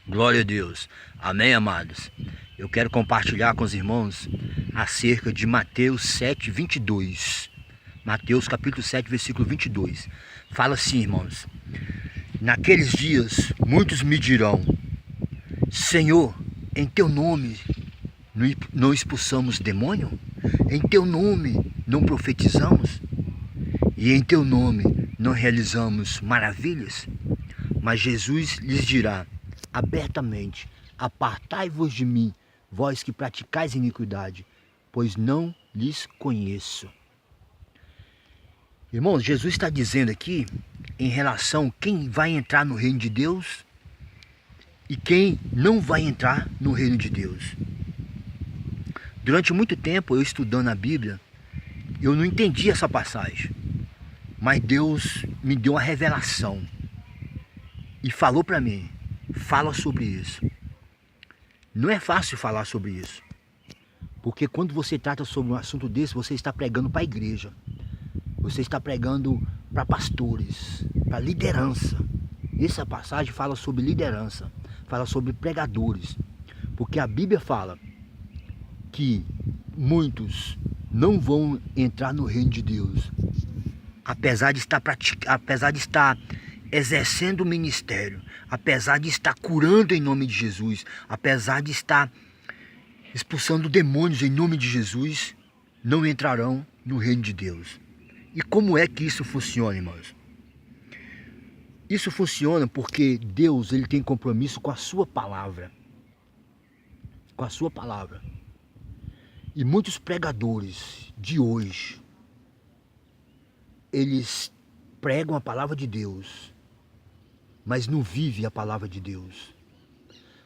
Glória a Deus. Amém, amados? Eu quero compartilhar com os irmãos acerca de Mateus 7, 22. Mateus capítulo 7, versículo 22. Fala assim, irmãos. Naqueles dias, muitos me dirão: Senhor, em teu nome não expulsamos demônio? Em teu nome não profetizamos? E em teu nome não realizamos maravilhas? Mas Jesus lhes dirá abertamente: apartai-vos de mim, vós que praticais iniquidade, pois não lhes conheço. Irmãos, Jesus está dizendo aqui em relação a quem vai entrar no reino de Deus e quem não vai entrar no reino de Deus. Durante muito tempo, eu estudando a Bíblia, eu não entendi essa passagem, mas Deus me deu uma revelação e falou para mim: fala sobre isso. Não é fácil falar sobre isso, porque quando você trata sobre um assunto desse, você está pregando para a igreja, você está pregando para pastores, para liderança. Essa passagem fala sobre liderança, fala sobre pregadores, porque a Bíblia fala que muitos não vão entrar no reino de Deus, apesar de estar exercendo o ministério, apesar de estar curando em nome de Jesus, apesar de estar expulsando demônios em nome de Jesus, não entrarão no reino de Deus. E como é que isso funciona, irmãos? Isso funciona porque Deus, ele tem compromisso com a sua palavra. Com a sua palavra. E muitos pregadores de hoje, eles pregam a palavra de Deus, mas não vivem a palavra de Deus.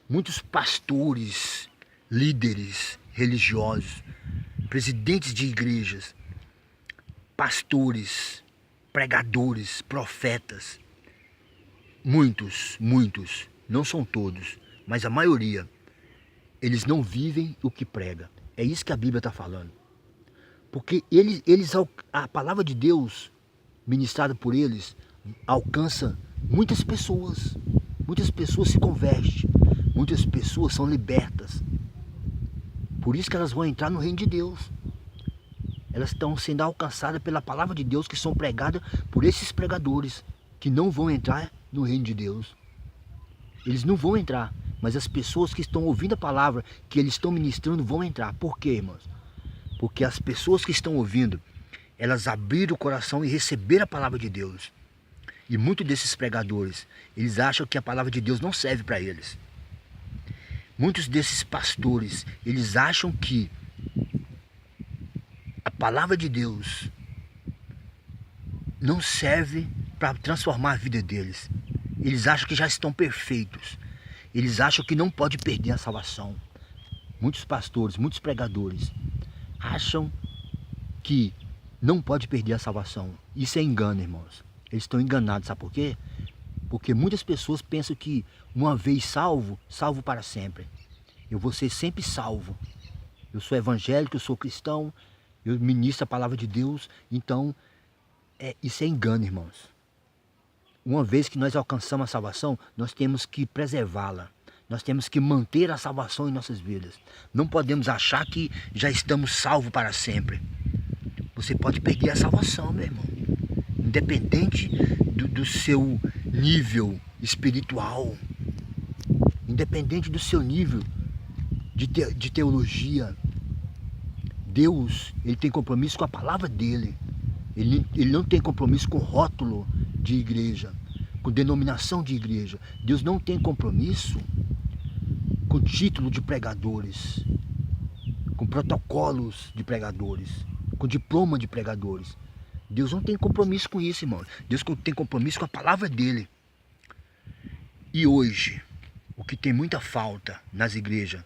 Muitos pastores, líderes religiosos, presidentes de igrejas, pastores, pregadores, profetas, muitos, não são todos, mas a maioria, eles não vivem o que prega. É isso que a Bíblia está falando. Porque a palavra de Deus, ministrada por eles, alcança muitas pessoas. Muitas pessoas se convertem. Muitas pessoas são libertas. Por isso que elas vão entrar no reino de Deus. Elas estão sendo alcançadas pela palavra de Deus, que são pregadas por esses pregadores, que não vão entrar no reino de Deus. Eles não vão entrar, mas as pessoas que estão ouvindo a palavra que eles estão ministrando vão entrar. Por quê, irmãos? Porque as pessoas que estão ouvindo, elas abriram o coração e receberam a palavra de Deus. E muitos desses pregadores, eles acham que a palavra de Deus não serve para eles. Muitos desses pastores, eles acham que a palavra de Deus não serve para transformar a vida deles. Eles acham que já estão perfeitos. Eles acham que não pode perder a salvação. Muitos pastores, muitos pregadores acham que não pode perder a salvação. Isso é engano, irmãos. Eles estão enganados, sabe por quê? Porque muitas pessoas pensam que uma vez salvo, salvo para sempre. Eu vou ser sempre salvo. Eu sou evangélico, eu sou cristão, eu ministro a palavra de Deus. Então, isso é engano, irmãos. Uma vez que nós alcançamos a salvação, nós temos que preservá-la. Nós temos que manter a salvação em nossas vidas. Não podemos achar que já estamos salvos para sempre. Você pode perder a salvação, meu irmão. Independente do seu nível espiritual. Independente do seu nível de teologia. Deus, ele tem compromisso com a palavra dele. Ele não tem compromisso com rótulo de igreja, com denominação de igreja. Deus não tem compromisso com título de pregadores, com protocolos de pregadores, com diploma de pregadores. Deus não tem compromisso com isso, irmão. Deus tem compromisso com a palavra dele. E hoje, o que tem muita falta nas igrejas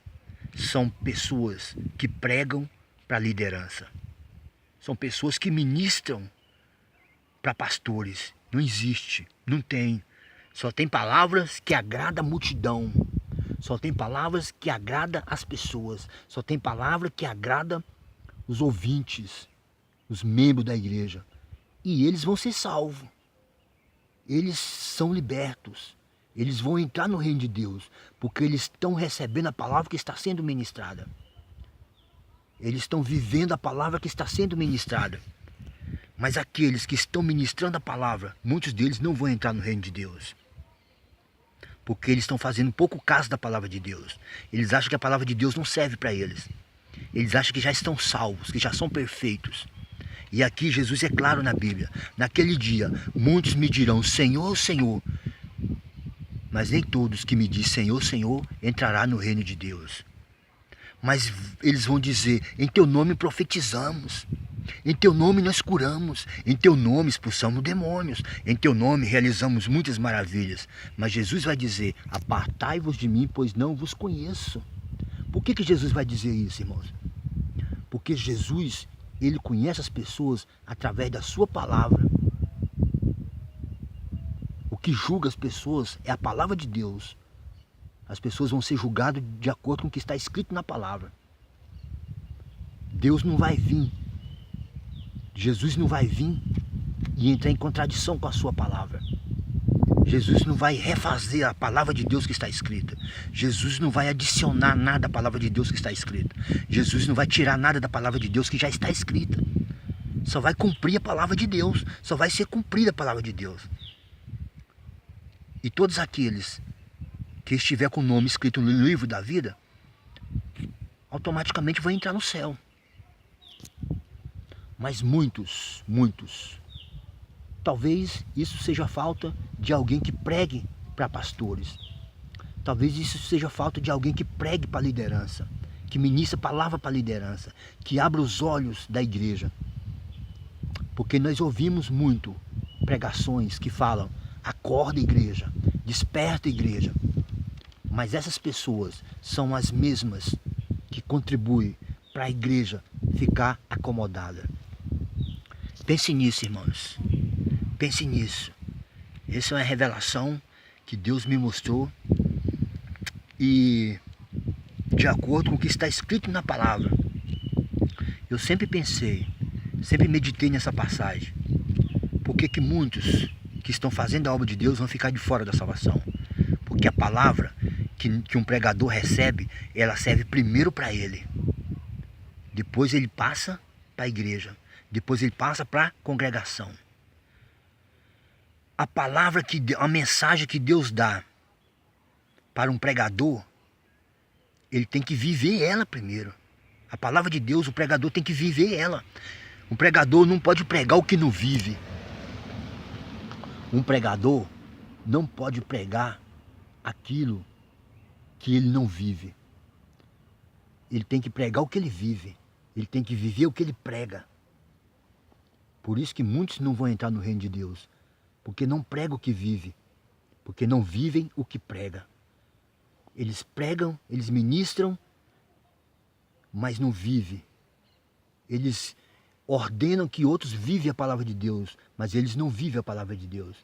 são pessoas que pregam para a liderança. São pessoas que ministram para pastores. Não existe, não tem. Só tem palavras que agradam a multidão. Só tem palavras que agradam as pessoas. Só tem palavra que agrada os ouvintes, os membros da igreja. E eles vão ser salvos. Eles são libertos. Eles vão entrar no reino de Deus, porque eles estão recebendo a palavra que está sendo ministrada. Eles estão vivendo a palavra que está sendo ministrada. Mas aqueles que estão ministrando a palavra, muitos deles não vão entrar no reino de Deus. Porque eles estão fazendo pouco caso da palavra de Deus. Eles acham que a palavra de Deus não serve para eles. Eles acham que já estão salvos, que já são perfeitos. E aqui Jesus é claro na Bíblia. Naquele dia, muitos me dirão, Senhor, Senhor. Mas nem todos que me dizem Senhor, Senhor, entrará no reino de Deus. Mas eles vão dizer, em teu nome profetizamos. Em teu nome nós curamos, em teu nome expulsamos demônios, em teu nome realizamos muitas maravilhas. Mas Jesus vai dizer, apartai-vos de mim, pois não vos conheço. Por que Jesus vai dizer isso, irmãos? Porque Jesus, ele conhece as pessoas através da sua palavra. O que julga as pessoas é a palavra de Deus. As pessoas vão ser julgadas de acordo com o que está escrito na palavra. Deus não vai vir. Jesus não vai vir e entrar em contradição com a sua palavra. Jesus não vai refazer a palavra de Deus que está escrita. Jesus não vai adicionar nada à palavra de Deus que está escrita. Jesus não vai tirar nada da palavra de Deus que já está escrita. Só vai cumprir a palavra de Deus. Só vai ser cumprida a palavra de Deus. E todos aqueles que estiver com o nome escrito no livro da vida, automaticamente vão entrar no céu. Mas muitos, talvez isso seja falta de alguém que pregue para pastores. Talvez isso seja falta de alguém que pregue para a liderança, que ministre palavra para a liderança, que abra os olhos da igreja. Porque nós ouvimos muito pregações que falam, acorda igreja, desperta igreja. Mas essas pessoas são as mesmas que contribuem para a igreja ficar acomodada. Pense nisso, irmãos. Pense nisso. Essa é uma revelação que Deus me mostrou. E de acordo com o que está escrito na palavra, eu sempre pensei, sempre meditei nessa passagem. Por que muitos que estão fazendo a obra de Deus vão ficar de fora da salvação? Porque a palavra que um pregador recebe, ela serve primeiro para ele. Depois ele passa para a igreja. Depois ele passa para a congregação. A palavra, a mensagem que Deus dá para um pregador, ele tem que viver ela primeiro. A palavra de Deus, o pregador tem que viver ela. Um pregador não pode pregar o que não vive. Um pregador não pode pregar aquilo que ele não vive. Ele tem que pregar o que ele vive. Ele tem que viver o que ele prega. Por isso que muitos não vão entrar no reino de Deus. Porque não pregam o que vive. Porque não vivem o que prega. Eles pregam, eles ministram, mas não vivem. Eles ordenam que outros vivem a palavra de Deus, mas eles não vivem a palavra de Deus.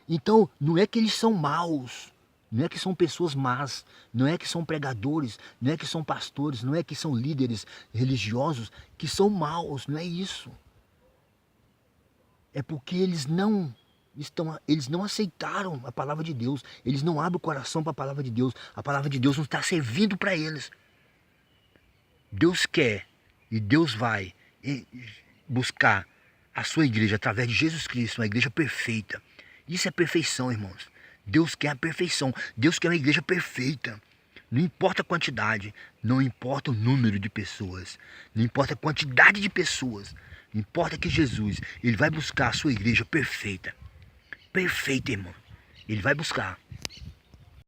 Então, não é que eles são maus, não é que são pessoas más, não é que são pregadores, não é que são pastores, não é que são líderes religiosos que são maus, não é isso. É porque eles não aceitaram a palavra de Deus, eles não abrem o coração para a palavra de Deus, a palavra de Deus não está servindo para eles. Deus quer e Deus vai buscar a sua igreja através de Jesus Cristo, uma igreja perfeita. Isso é perfeição, irmãos. Deus quer a perfeição, Deus quer uma igreja perfeita. Não importa a quantidade, não importa o número de pessoas, não importa a quantidade de pessoas, importa que Jesus, ele vai buscar a sua igreja perfeita. Perfeita, irmão. Ele vai buscar.